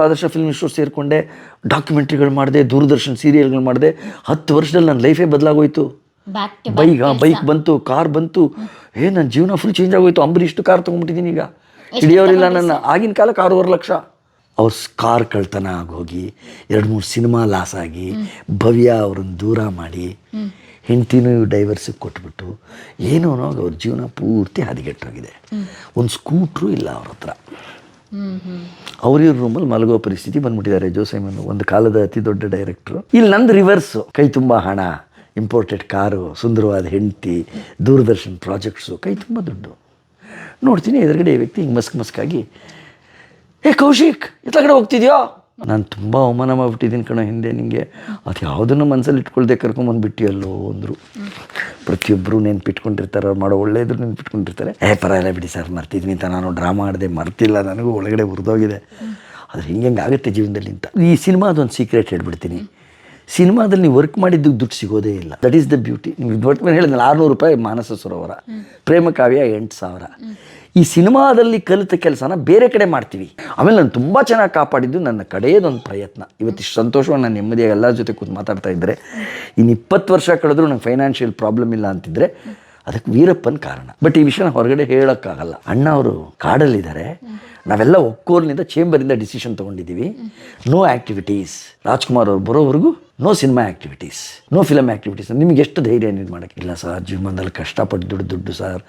ಆದರ್ಶ film institute ಸೇರಿಕೊಂಡೆ, ಡಾಕ್ಯುಮೆಂಟ್ರಿಗಳು ಮಾಡಿದೆ, ದೂರದರ್ಶನ್ ಸೀರಿಯಲ್ಗಳು ಮಾಡಿದೆ. 10 ವರ್ಷದಲ್ಲಿ ನನ್ನ ಲೈಫೇ ಬದಲಾಗೋಯ್ತು. ಬೈಕ್ ಬಂತು, ಕಾರ್ ಬಂತು, ನನ್ನ ಜೀವನ ಫುಲ್ ಚೇಂಜ್ ಆಗೋಯ್ತು. ಅಂಬರೀಷ್ಟು ಕಾರ್ ತೊಗೊಂಡ್ಬಿಟ್ಟಿದ್ದೀನಿ ಈಗ, ಹಿಡಿಯೋರಿಲ್ಲ ನನ್ನ. ಆಗಿನ ಕಾಲಕ್ಕೆ 6.5 ಲಕ್ಷ. ಅವ್ರ ಕಾರ್ ಕಳ್ತನ ಆಗೋಗಿ 2-3 ಸಿನಿಮಾ ಲಾಸ್ ಆಗಿ, ಭವ್ಯ ಅವ್ರನ್ನ ದೂರ ಮಾಡಿ, ಹೆಂಡ್ತಿನೂ ಡೈವರ್ಸಿಗೆ ಕೊಟ್ಬಿಟ್ಟು ಏನೋ ಅವ್ರ ಜೀವನ ಪೂರ್ತಿ ಹದಗೆಟ್ಟೋಗಿದೆ. ಒಂದು ಸ್ಕೂಟ್ರು ಇಲ್ಲ ಅವ್ರ ಹತ್ರ. ಅವ್ರ ರೂಮಲ್ಲಿ ಮಲಗೋ ಪರಿಸ್ಥಿತಿ ಬಂದ್ಬಿಟ್ಟಿದ್ದಾರೆ. ಜೋಸೈಮನ್ ಒಂದು ಕಾಲದ ಅತಿ ದೊಡ್ಡ ಡೈರೆಕ್ಟ್ರು. ಇಲ್ಲಿ ನಂದು ರಿವರ್ಸು. ಕೈ ತುಂಬ ಹಣ, ಇಂಪೋರ್ಟೆಡ್ ಕಾರು, ಸುಂದರವಾದ ಹೆಂಡತಿ, ದೂರದರ್ಶನ್ ಪ್ರಾಜೆಕ್ಟ್ಸು, ಕೈ ತುಂಬ ದುಡ್ಡು. ನೋಡ್ತೀನಿ ಎದುರುಗಡೆ ವ್ಯಕ್ತಿ ಹಿಂಗೆ ಮಸ್ಕಾಗಿ, ಕೌಶಿಕ್ ಎತ್ತಗಡೆ ಹೋಗ್ತಿದ್ಯೋ? ನಾನು ತುಂಬ ಅವಮಾನ ಮಾಡಿಬಿಟ್ಟಿದ್ದೀನಿ ಕಣೋ ಹಿಂದೆ ನಿನಗೆ. ಅದು ಯಾವುದನ್ನು ಮನಸ್ಸಲ್ಲಿ ಇಟ್ಕೊಳ್ದೆ ಕರ್ಕೊಂಬಂದುಬಿಟ್ಟಿಯಲ್ಲೋ ಅಂದರು. ಪ್ರತಿಯೊಬ್ಬರು ನೆನ್ಪಿಟ್ಕೊಂಡಿರ್ತಾರೆ, ಅವ್ರು ಮಾಡೋ ಒಳ್ಳೆಯದ್ರು ನೆನ್ಪಿಟ್ಕೊಂಡಿರ್ತಾರೆ. ಪರವಾಗಿಲ್ಲ ಬಿಡಿ ಸರ್, ಮರ್ತಿದ್ದೀನಿ ಅಂತ ನಾನು ಡ್ರಾಮಾ ಮಾಡಿದೆ, ಮರ್ತಿಲ್ಲ, ನನಗೂ ಒಳಗಡೆ ಹುರಿದೋಗಿದೆ. ಆದರೆ ಹಿಂಗೆ ಆಗುತ್ತೆ ಜೀವನದಲ್ಲಿ ಅಂತ. ಈ ಸಿನಿಮಾದೊಂದು ಸೀಕ್ರೆಟ್ ಹೇಳ್ಬಿಡ್ತೀನಿ. ಸಿನಿಮಾದಲ್ಲಿ ನೀವು ವರ್ಕ್ ಮಾಡಿದ್ದಕ್ಕೆ ದುಡ್ಡು ಸಿಗೋದೇ ಇಲ್ಲ. That is the beauty. ನೀವು ವರ್ಕ್ ಮೇಲೆ ಹೇಳಿದ್ನಲ್ಲ, 600 ರೂಪಾಯಿ ಮಾನಸ ಸರೋವರ, ಪ್ರೇಮ ಕಾವ್ಯ 8,000. ಈ ಸಿನಿಮಾದಲ್ಲಿ ಕಲಿತ ಕೆಲಸನ ಬೇರೆ ಕಡೆ ಮಾಡ್ತೀವಿ. ಆಮೇಲೆ ನಾನು ತುಂಬ ಚೆನ್ನಾಗಿ ಕಾಪಾಡಿದ್ದು ನನ್ನ ಕಡೆಯದೊಂದು ಪ್ರಯತ್ನ. ಇವತ್ತಿಷ್ಟು ಸಂತೋಷವಾಗಿ ನಾನು ನೆಮ್ಮದಿಯಾಗಿ ಎಲ್ಲರ ಜೊತೆ ಕೂತು ಮಾತಾಡ್ತಾ ಇದ್ದರೆ, ಇನ್ನು 20 ವರ್ಷ ಕಳೆದ್ರೂ ನಂಗೆ ಫೈನಾನ್ಷಿಯಲ್ ಪ್ರಾಬ್ಲಮ್ ಇಲ್ಲ ಅಂತಿದ್ರೆ ಅದಕ್ಕೆ ವೀರಪ್ಪನ ಕಾರಣ. ಬಟ್ ಈ ವಿಷಯನ ಹೊರಗಡೆ ಹೇಳೋಕ್ಕಾಗಲ್ಲ. ಅಣ್ಣ ಅವರು ಕಾಡಲ್ಲಿದ್ದಾರೆ, ನಾವೆಲ್ಲ ಒಕ್ಕೋರ್ನಿಂದ ಚೇಂಬರಿಂದ ಡಿಸಿಷನ್ ತೊಗೊಂಡಿದ್ದೀವಿ. No activities. ರಾಜ್ಕುಮಾರ್ ಅವ್ರು ಬರೋವರೆಗೂ no cinema activities, no film activities. ನಿಮಗೆ ಎಷ್ಟು ಧೈರ್ಯ ನೀವು ಮಾಡೋಕ್ಕೆ? ಇಲ್ಲ ಸರ್, ಜೀವನದಲ್ಲಿ ಕಷ್ಟಪಟ್ಟು ದುಡ್ಡು ಸರ್,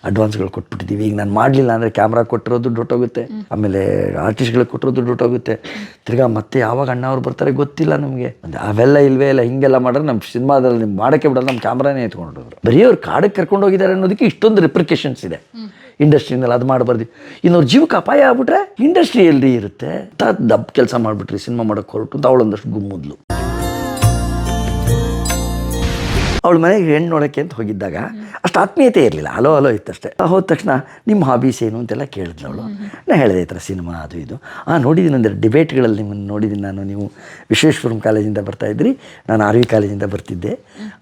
ಅಡ್ವಾನ್ಸ್ಗಳು ಕೊಟ್ಬಿಟ್ಟಿದ್ದೀವಿ. ಈಗ ನಾನು ಮಾಡಲಿಲ್ಲ ಅಂದರೆ ಕ್ಯಾಮ್ರಾ ಕೊಟ್ಟಿರೋ ದುಡ್ಡು ಹೊಟ್ಟೋಗುತ್ತೆ, ಆಮೇಲೆ ಆರ್ಟಿಸ್ಟ್ಗಳಿಗೆ ಕೊಟ್ಟಿರೋ ದುಡ್ಡು ಹೊಟ್ಟೋಗುತ್ತೆ. ತಿರ್ಗಾ ಮತ್ತೆ ಯಾವಾಗ ಅಣ್ಣ ಅವ್ರು ಬರ್ತಾರೆ ಗೊತ್ತಿಲ್ಲ ನಮಗೆ. ಅವೆಲ್ಲ ಇಲ್ವೇ ಇಲ್ಲ. ಹಿಂಗೆಲ್ಲ ಮಾಡಿದ್ರೆ ನಮ್ಮ ಸಿನಿಮಾದಲ್ಲಿ ನೀವು ಮಾಡೋಕ್ಕೆ ಬಿಡೋದು, ನಮ್ಮ ಕ್ಯಾಮ್ರಾನೇ ಎತ್ಕೊಂಡೋದ್ರು. ಬರೀ ಅವ್ರು ಕಾಡಕ್ಕೆ ಕರ್ಕೊಂಡು ಹೋಗಿದ್ದಾರೆ ಅನ್ನೋದಕ್ಕೆ ಇಷ್ಟೊಂದು ರಿಪ್ರಿಕೇಷನ್ಸ್ ಇದೆ ಇಂಡಸ್ಟ್ರಿನಲ್ಲಿ. ಅದು ಮಾಡಬಾರ್ದು. ಇನ್ನೊಂದು ಜೀವಕ್ಕೆ ಅಪಾಯ ಆಗ್ಬಿಟ್ರೆ ಇಂಡಸ್ಟ್ರಿ ಎಲ್ಲಿ ಇರುತ್ತೆ? ದಬ್ಬ ಕೆಲಸ ಮಾಡಿಬಿಟ್ರಿ ಸಿನಿಮಾ ಮಾಡೋಕ್ಕೆ ಹೊರಟು ಅಂತ ಅವಳೊಂದಷ್ಟು ಗುಮ್ಮದ್ಲು. ಅವಳ ಮನೆಗೆ ಹೆಣ್ಣು ನೋಡೋಕ್ಕೆ ಅಂತ ಹೋಗಿದ್ದಾಗ ಅಷ್ಟು ಆತ್ಮೀಯತೆ ಇರಲಿಲ್ಲ. ಹಲೋ ಇತ್ತಷ್ಟೇ. ಹೋದ ತಕ್ಷಣ ನಿಮ್ಮ ಹಾಬೀಸ್ ಏನು ಅಂತೆಲ್ಲ ಕೇಳಿದ್ಲು ಅವಳು. ನಾನು ಹೇಳಿದೆ ಈ ಥರ ಸಿನಿಮಾ ಅದು ಇದು. ನೋಡಿದ್ದೀನಿ, ಅಂದರೆ ಡಿಬೇಟ್ಗಳಲ್ಲಿ ನಿಮ್ಮನ್ನು ನೋಡಿದ್ದೀನಿ ನಾನು. ನೀವು ವಿಶ್ವೇಶ್ವರಂ ಕಾಲೇಜಿಂದ ಬರ್ತಾಯಿದ್ರಿ, ನಾನು RV ಕಾಲೇಜಿಂದ ಬರ್ತಿದ್ದೆ.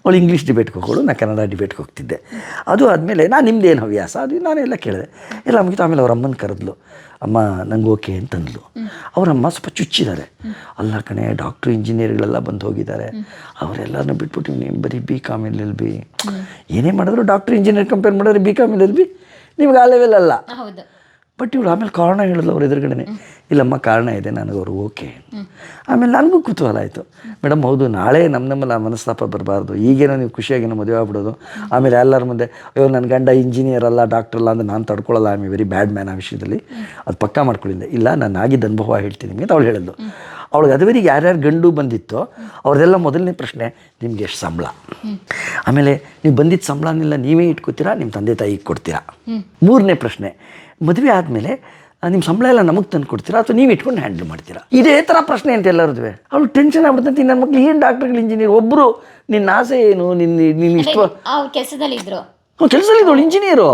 ಅವಳು ಇಂಗ್ಲೀಷ್ ಡಿಬೇಟ್ಗೆ ಹೋಗೋಳು, ನಾನು ಕನ್ನಡ ಡಿಬೇಟ್ಗೆ ಹೋಗ್ತಿದ್ದೆ. ಅದು ಆದಮೇಲೆ ನಾನು ನಿಮ್ಮದೇನು ಹವ್ಯಾಸ ಅದು ನಾನೆಲ್ಲ ಕೇಳಿದೆ. ಎಲ್ಲ ಮುಗಿತು. ಆಮೇಲೆ ಅವ್ರ ಅಮ್ಮನ ಕರೆದ್ಲು. ಅಮ್ಮ ನಂಗೆ ಓಕೆ ಅಂತಂದ್ಲು. ಅವರಮ್ಮ ಸ್ವಲ್ಪ ಚುಚ್ಚಿದ್ದಾರೆ. ಅಲ್ಲ ಕಣೆ, ಡಾಕ್ಟ್ರು ಇಂಜಿನಿಯರ್ಗಳೆಲ್ಲ ಬಂದು ಹೋಗಿದ್ದಾರೆ, ಅವರೆಲ್ಲರನ್ನೂ ಬಿಟ್ಬಿಟ್ಟು ನೀವು ಬರೀ BCom LLB ಏನೇ ಮಾಡಿದ್ರು ಡಾಕ್ಟ್ರು ಇಂಜಿನಿಯರ್ ಕಂಪೇರ್ ಮಾಡಿದ್ರೆ BCom LLB ನಿಮ್ಗೆ ಆ ಲೆವೆಲ್ ಅಲ್ಲ. ಬಟ್ ಇವಳು ಆಮೇಲೆ ಕಾರಣ ಹೇಳಿದ್ಲು ಅವ್ರ ಎದುರುಗಡೆ. ಇಲ್ಲಮ್ಮ ಕಾರಣ ಇದೆ, ನನಗೆ ಅವರು ಓಕೆ. ಆಮೇಲೆ ನನಗೂ ಕುತೂಹಲ ಆಯಿತು. ಮೇಡಮ್ ಹೌದು, ನಾಳೆ ನಮ್ಮಲ್ಲಿ ಮನಸ್ತಾಪ ಬರಬಾರ್ದು. ಈಗೇನೋ ನೀವು ಖುಷಿಯಾಗೇನೋ ಮದುವೆ ಆಗ್ಬಿಡೋದು, ಆಮೇಲೆ ಎಲ್ಲರ ಮುಂದೆ ಅಯ್ಯೋ ನನ್ನ ಗಂಡ ಇಂಜಿನಿಯರ್ ಅಲ್ಲ, ಡಾಕ್ಟರ್ ಅಲ್ಲ ಅಂದರೆ ನಾನು ತಡ್ಕೊಳ್ಳಲ್ಲ, ಐ ವೆರಿ ಬ್ಯಾಡ್ ಮ್ಯಾನ್ ಆ ವಿಷಯದಲ್ಲಿ. ಅದು ಪಕ್ಕಾ ಮಾಡ್ಕೊಳ್ಳಿಲ್ಲ. ಇಲ್ಲ, ನಾನು ಆಗಿದ್ದ ಅನುಭವ ಹೇಳ್ತೀನಿ ನಿಮಗೆ ಅಂತ ಅವಳು ಹೇಳಿದ್ಲು. ಅವಳಿಗೆ ಅದುವರೆಗೆ ಯಾರ್ಯಾರು ಗಂಡು ಬಂದಿತ್ತೋ ಅವ್ರದ್ದೆಲ್ಲ ಮೊದಲನೇ ಪ್ರಶ್ನೆ, ನಿಮ್ಗೆ ಎಷ್ಟು ಸಂಬಳ? ಆಮೇಲೆ ನೀವು ಬಂದಿದ್ದ ಸಂಬಳನೆಲ್ಲ ನೀವೇ ಇಟ್ಕೋತೀರಾ, ನಿಮ್ಮ ತಂದೆ ತಾಯಿಗೆ ಕೊಡ್ತೀರಾ? 3ನೇ ಪ್ರಶ್ನೆ, ಮದುವೆ ಆದಮೇಲೆ ನಿಮ್ಮ ಸಂಬಳ ಎಲ್ಲ ನಮಗೆ ತಂದು ಕೊಡ್ತೀರಾ ಅಥವಾ ನೀವು ಇಟ್ಕೊಂಡು ಹ್ಯಾಂಡಲ್ ಮಾಡ್ತೀರಾ? ಇದೇ ಥರ ಪ್ರಶ್ನೆ ಅಂತ ಎಲ್ಲರದ್ದು. ಅವಳು ಟೆನ್ಷನ್ ಆಗ್ಬಿಡ್ತಂತೆ, ನನ್ನ ಮಕ್ಳು ಏನು ಡಾಕ್ಟರ್ಗಳು ಇಂಜಿನಿಯರ್, ಒಬ್ಬರು ನಿನ್ನ ಆಸೆ ಏನು, ನಿನ್ನ ಇಷ್ಟ ಕೆಲಸದಲ್ಲಿದ್ದಳು, ಇಂಜಿನಿಯರು.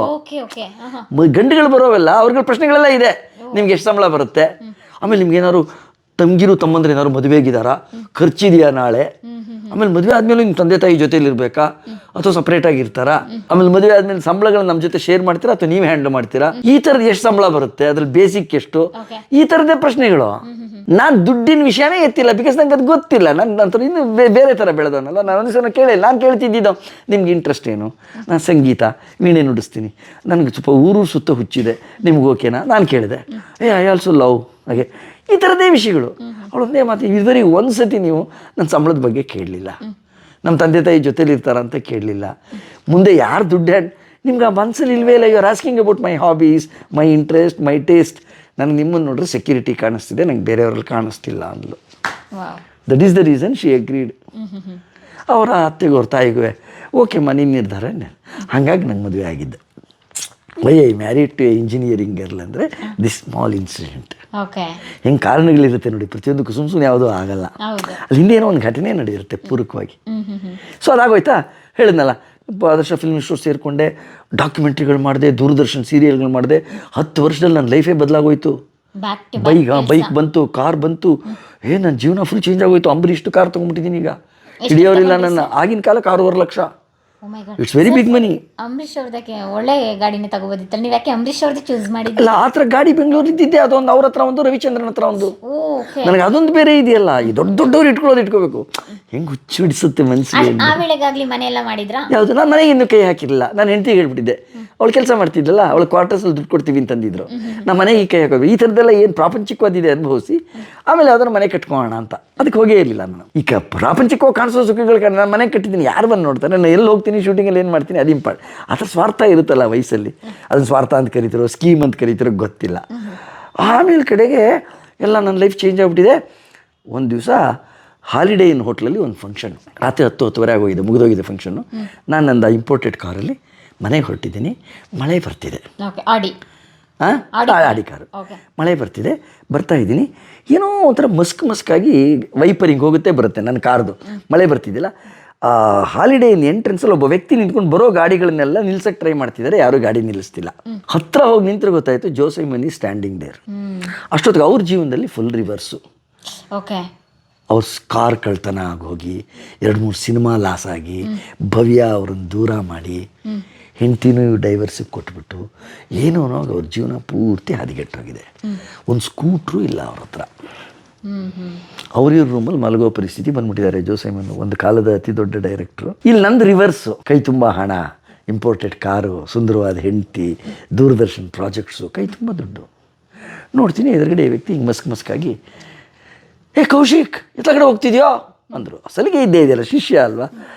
ಗಂಡುಗಳು ಬರೋವೆಲ್ಲ ಅವ್ರಗಳ ಪ್ರಶ್ನೆಗಳೆಲ್ಲ ಇದೆ. ನಿಮ್ಗೆ ಎಷ್ಟು ಸಂಬಳ ಬರುತ್ತೆ? ಆಮೇಲೆ ನಿಮ್ಗೇನಾದ್ರು ತಂಗಿರು ತಮ್ಮಂದ್ರೆ ಏನಾದ್ರು ಮದುವೆಗಿದ್ದಾರಾ, ಖರ್ಚಿದೆಯಾ ನಾಳೆ? ಆಮೇಲೆ ಮದುವೆ ಆದಮೇಲೆ ನಿಮ್ಮ ತಂದೆ ತಾಯಿ ಜೊತೆಲಿ ಇರಬೇಕಾ ಅಥವಾ ಸಪ್ರೇಟಾಗಿ ಇರ್ತಾರಾ? ಆಮೇಲೆ ಮದುವೆ ಆದಮೇಲೆ ಸಂಬಳಗಳನ್ನ ನಮ್ಮ ಜೊತೆ ಶೇರ್ ಮಾಡ್ತೀರಾ ಅಥವಾ ನೀವೇ ಹ್ಯಾಂಡಲ್ ಮಾಡ್ತೀರಾ? ಈ ಥರದ್ದು ಎಷ್ಟು ಸಂಬಳ ಬರುತ್ತೆ, ಅದ್ರಲ್ಲಿ ಬೇಸಿಕ್ ಎಷ್ಟು? ಈ ಥರದ್ದೇ ಪ್ರಶ್ನೆಗಳು. ನಾನು ದುಡ್ಡಿನ ವಿಷಯನೇ ಎತ್ತಿಲ್ಲ, ಬಿಕಾಸ್ ನಂಗೆ ಅದು ಗೊತ್ತಿಲ್ಲ. ನನ್ನ ಇನ್ನು ಬೇರೆ ಥರ ಬೆಳೆದವನಲ್ಲ. ನಾನು ಒಂದು ಸಲ ಕೇಳಿಲ್ಲ. ನಾನು ಕೇಳ್ತಿದ್ದಿದ್ದು ನಿಮ್ಗೆ ಇಂಟ್ರೆಸ್ಟ್ ಏನು? ನಾನು ಸಂಗೀತ, ವೀಣೆ ನುಡಿಸ್ತೀನಿ, ನನಗೆ ಸ್ವಲ್ಪ ಊರು ಸುತ್ತ ಹುಚ್ಚಿದೆ, ನಿಮ್ಗೆ ಓಕೆನಾ? ನಾನು ಕೇಳಿದೆ. I also love. ಹಾಗೆ ಈ ಥರದ್ದೇ ವಿಷಯಗಳು. ಅವಳೊಂದೇ ಮಾತು, ಇದುವರೆಗೆ ಒಂದು ಸತಿ ನೀವು ನನ್ನ ಸಂಬಳದ ಬಗ್ಗೆ ಕೇಳಲಿಲ್ಲ, ನಮ್ಮ ತಂದೆ ತಾಯಿ ಜೊತೇಲಿ ಇರ್ತಾರಂತ ಕೇಳಲಿಲ್ಲ. ಮುಂದೆ ಯಾರು ದುಡ್ಡು ನಿಮ್ಗೆ ಆ ಮನಸ್ಸಲ್ಲಿ ಇಲ್ವೇ ಇಲ್ಲ. You are asking about my hobbies, my interest, my taste. ನನಗೆ ನಿಮ್ಮನ್ನು ನೋಡ್ರೆ ಸೆಕ್ಯೂರಿಟಿ ಕಾಣಿಸ್ತಿದೆ, ನಂಗೆ ಬೇರೆಯವ್ರಲ್ಲಿ ಕಾಣಿಸ್ತಿಲ್ಲ ಅಂದ್ಲು. That is the reason she agreed. ಅವರ ಅತ್ತೆಗೂ ಅವ್ರ ತಾಯಿಗೂ ಓಕೆ ಮನೆ ನಿರ್ಧಾರ. ಹಾಗಾಗಿ ನಂಗೆ ಮದುವೆ ಆಗಿದ್ದೆ. Why I married to engineering girl ಅಂದರೆ ದಿಸ್ ಸ್ಮಾಲ್ ಇನ್ಸಿಡೆಂಟ್. ಹೆಂಗೆ ಕಾರಣಗಳಿರುತ್ತೆ ನೋಡಿ, ಪ್ರತಿಯೊಂದಕ್ಕೂ ಸುಮ್ಮನೆ ಯಾವುದೂ ಆಗಲ್ಲ. ಅಲ್ಲಿ ಹಿಂದೆ ಏನೋ ಒಂದು ಘಟನೆ ನಡೆಯುತ್ತೆ ಪೂರಕವಾಗಿ. ಸೊ ಅದಾಗೋಯ್ತಾ, ಹೇಳಿದ್ನಲ್ಲ, ಆದರ್ಶ ಫಿಲ್ಮ್ ಇನ್ಸ್ಟಿಟ್ಯೂಟ್ ಸೇರಿಕೊಂಡೆ, ಡಾಕ್ಯುಮೆಂಟ್ರಿಗಳು ಮಾಡಿದೆ, ದೂರದರ್ಶನ್ ಸೀರಿಯಲ್ಗಳು ಮಾಡಿದೆ. 10 ವರ್ಷದಲ್ಲಿ ನನ್ನ ಲೈಫೇ ಬದಲಾಗೋಯ್ತು. ಬೈಕ್ ಬಂತು, ಕಾರ್ ಬಂತು, ನನ್ನ ಜೀವನ ಫುಲ್ ಚೇಂಜ್ ಆಗೋಯ್ತು. ಅಂಬರೀಷ್ಟು ಕಾರ್ ತೊಗೊಂಡ್ಬಿಟ್ಟಿದ್ದೀನಿ ಈಗ, ಹಿಡಿಯೋರಿಲ್ಲ ನನ್ನ. ಆಗಿನ ಕಾಲಕ್ಕೆ 6.5 lakh. It's very big money. Ambareesh ಅವ್ರದಕ್ಕೆ ಒಳ್ಳೆ ಗಾಡಿನೇ ತಗೋಬೋದಿತ್ತಲ್ಲ, ನೀವು ಯಾಕೆ ಅಂಬರೀಶ್ ಅವ್ರದ್ದು ಚೂಸ್ ಮಾಡಿದ್ರಿ? ಅಲ್ಲ, ಆ ಥರ ಗಾಡಿ ಬೆಂಗಳೂರು ಇದ್ದಿದ್ದೆ, ಅದೊಂದು ಅವ್ರ ಹತ್ರ ಒಂದು, ರವಿಚಂದ್ರನ್ ಹತ್ರ ಒಂದು. ಓಕೆ. ನನಗೆ ಅದೊಂದು ಬೇರೆ ಇದೆಯಲ್ಲ, ಈ ದೊಡ್ಡವ್ರು ಇಟ್ಕೋಬೇಕು, ಹೆಂಗೆ ಹುಚ್ಚು ಹಿಡಿಸುತ್ತೆ ಮನಸ್ಸಿಗೆ. ಆ ವೇಳೆಗಾಗ್ಲಿ ಮನೆ ಎಲ್ಲ ಮಾಡಿದ್ರಾ? ಯಾವುದು, ನಾನು ಮನೆಗೆ ಇನ್ನೂ ಕೈ ಹಾಕಿರಲಿಲ್ಲ. ನಾನು ಹೆಂಡತಿಗೆ ಹೇಳ್ಬಿಟ್ಟಿದ್ದೆ, ಅವಳು ಕೆಲಸ ಮಾಡ್ತಿದ್ದಲ್ಲ, ಅವಳು ಕ್ವಾರ್ಟರ್ಸಲ್ಲಿ ದುಡ್ಡು ಕೊಡ್ತೀವಿ ಅಂತಂದಿದ್ರು. ನಮ್ಮ ಮನೆಗೆ ಕೈ ಹಾಕೋದು, ಈ ಥರದ್ದೆಲ್ಲ ಏನು ಪ್ರಾಪಂಚಿಕವಾದಿದೆ ಅನುಭವಿಸಿ ಆಮೇಲೆ ಅದನ್ನು ಮನೆ ಕಟ್ಕೊಳ್ಳೋಣ ಅಂತ ಅದಕ್ಕೆ ಹೋಗೇ ಇರಲಿಲ್ಲ ನಾನು. ಈಗ ಪ್ರಾಪಂಚಿಕವಾಗಿ ಕಾಣಿಸೋ ಸುಖಗಳು ಕಾರಣ ನಾನು ಮನೆ ಕಟ್ಟಿದ್ದೀನಿ, ಯಾರು ಬಂದು ನೋಡ್ತಾರೆ, ನಾನು ಎಲ್ಲಿ ಹೋಗ್ತೀನಿ, ಶೂಟಿಂಗಲ್ಲಿ ಏನು ಮಾಡ್ತೀನಿ, ಅದು ಇಂಪಾರ್ಟ್. ಆ ಥರ ಸ್ವಾರ್ಥ ಇರುತ್ತಲ್ಲ ವಯಸ್ಸಲ್ಲಿ, ಅದನ್ನು ಸ್ವಾರ್ಥ ಅಂತ ಕರೀತಿರೋ, ಸ್ಕೀಮ್ ಅಂತ ಕರೀತಿರೋ ಗೊತ್ತಿಲ್ಲ. ಆಮೇಲೆ ಕಡೆಗೆ ಎಲ್ಲ ನನ್ನ ಲೈಫ್ ಚೇಂಜ್ ಆಗಿಬಿಟ್ಟಿದೆ. ಒಂದು ದಿವಸ ಹಾಲಿಡೇ ಇನ್ ಹೋಟ್ಲಲ್ಲಿ ಒಂದು ಫಂಕ್ಷನ್, ರಾತ್ರಿ 10-10:30 ಆಗೋಗಿದೆ, ಮುಗಿದೋಗಿದೆ ಫಂಕ್ಷನ್ನು. ನಾನು ನಂದು ಇಂಪೋರ್ಟೆಡ್ ಕಾರಲ್ಲಿ ಮನೆಗೆ ಹೊರಟಿದ್ದೀನಿ, ಮಳೆ ಬರ್ತಿದೆ. ಆಡಿ ಕಾರು, ಮಳೆ ಬರ್ತಿದೆ, ಬರ್ತಾಯಿದ್ದೀನಿ, ಏನೋ ಒಂಥರ ಮಸ್ಕಾಗಿ ವೈಪರಿಂಗ್ ಹೋಗುತ್ತೆ ಬರುತ್ತೆ ನನ್ನ ಕಾರ್ದು. ಮಳೆ ಬರ್ತಿದ್ದಿಲ್ಲ. ಹಾಲಿಡೇ ಇನ್ ಎಂಟ್ರೆನ್ಸಲ್ಲಿ ಒಬ್ಬ ವ್ಯಕ್ತಿ ನಿಂತ್ಕೊಂಡು ಬರೋ ಗಾಡಿಗಳನ್ನೆಲ್ಲ ನಿಲ್ಸಕ್ಕೆ ಟ್ರೈ ಮಾಡ್ತಿದ್ದಾರೆ, ಯಾರೂ ಗಾಡಿ ನಿಲ್ಲಿಸ್ತಿಲ್ಲ. ಹತ್ರ ಹೋಗಿ ನಿಂತರೆ ಗೊತ್ತಾಯಿತು ಜೋಸೈಮನಿ ಸ್ಟ್ಯಾಂಡಿಂಗ್ ದೇರ್. ಅಷ್ಟೊತ್ತಿಗೆ ಅವ್ರ ಜೀವನದಲ್ಲಿ ಫುಲ್ ರಿವರ್ಸು. ಅವ್ರ ಕಾರ್ ಕಳ್ತನ ಆಗೋಗಿ 2-3 ಸಿನಿಮಾ ಲಾಸ್ ಆಗಿ, ಭವ್ಯ ಅವ್ರನ್ನ ದೂರ ಮಾಡಿ, ಹೆಂಡ್ತಿನೂ ಡೈವರ್ಸಿಗೆ ಕೊಟ್ಬಿಟ್ಟು ಏನೋ ಅವ್ರ ಜೀವನ ಪೂರ್ತಿ ಹದಗೆಟ್ಟೋಗಿದೆ. ಒಂದು ಸ್ಕೂಟ್ರು ಇಲ್ಲ ಅವ್ರ ಹತ್ರ. ಅವ್ರ ರೂಮಲ್ಲಿ ಮಲಗೋ ಪರಿಸ್ಥಿತಿ ಬಂದ್ಬಿಟ್ಟಿದ್ದಾರೆ ಜೋಸೈಮನ್, ಒಂದು ಕಾಲದ ಅತಿ ದೊಡ್ಡ ಡೈರೆಕ್ಟ್ರು. ಇಲ್ಲಿ ನಂದು ರಿವರ್ಸು, ಕೈ ತುಂಬ ಹಣ, ಇಂಪೋರ್ಟೆಡ್ ಕಾರು, ಸುಂದರವಾದ ಹೆಂಡತಿ, ದೂರದರ್ಶನ್ ಪ್ರಾಜೆಕ್ಟ್ಸು, ಕೈ ತುಂಬ ದುಡ್ಡು. ನೋಡ್ತೀನಿ ಎದುರುಗಡೆ ವ್ಯಕ್ತಿ ಹಿಂಗೆ ಮಸ್ಕಾಗಿ, ಏ ಕೌಶಿಕ್ ಎತ್ತಗಡೆ ಹೋಗ್ತಿದ್ಯೋ ಅಂದರು. ಸಲಿಗೆ ಇದ್ದೇ ಇದೆಯಲ್ಲ, ಶಿಷ್ಯ ಅಲ್ವಾ.